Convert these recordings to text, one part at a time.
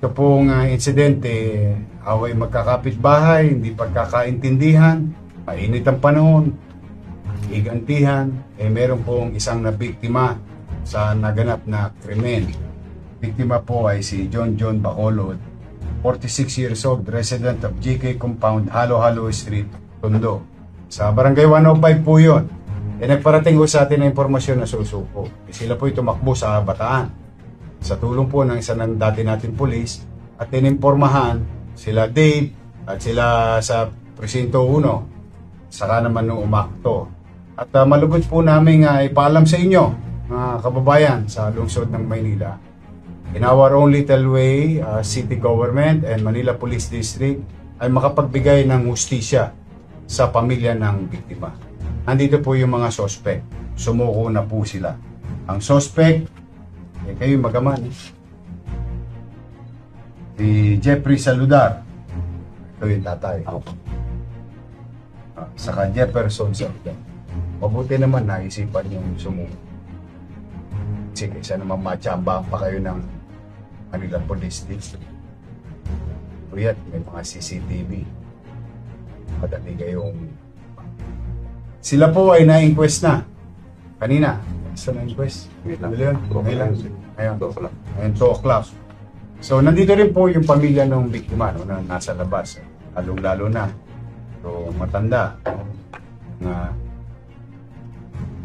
Ito pong insidente, away magkakapitbahay, hindi pagkakaintindihan, mainit ang panahon, higantihan, meron pong isang nabiktima sa naganap na krimen. Biktima po ay si John Bacolod, 46 years old, resident of GK Compound, Halo-Halo Street, Tondo. Sa Barangay 105 po yun. Nagparating ko sa atin na impormasyon na susuko. Sila po tumakbo sa Bataan. Sa tulong po ng isa ng dati natin pulis at tininformahan sila Dave at sila sa Presinto 1. Saka naman nung umakto. At malugod po namin ipaalam sa inyo, mga kababayan sa lungsod ng Maynila. In our own little way, city government and Manila Police District ay makapagbigay ng hustisya sa pamilya ng biktima. Nandito po yung mga suspect. Sumuko na po sila. Ang suspect, kayo magaman. Si Jeffrey Saludar. Ito yung tatay. Saka Jefferson Saludar. Mabuti naman naisipan yung sumuko. Sige, isa naman matsyambang pa kayo ng Manila Police District. Kuyat, may mga CCTV. Madali kayong... Sila po ay na-inquest na. Kanina. Saan na-inquest? Ngayon. 2 o'clock. So, nandito rin po yung pamilya ng biktima na nasa labas. Lalong-lalo na. So, matanda. Na...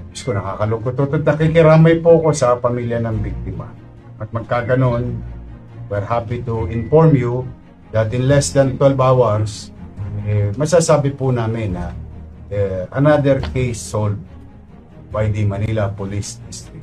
Diyos ko, nakakalungkot. Nakikiramay po ko sa pamilya ng biktima. At magkaganon, we're happy to inform you that in less than 12 hours, masasabi po namin na another case solved by the Manila Police District.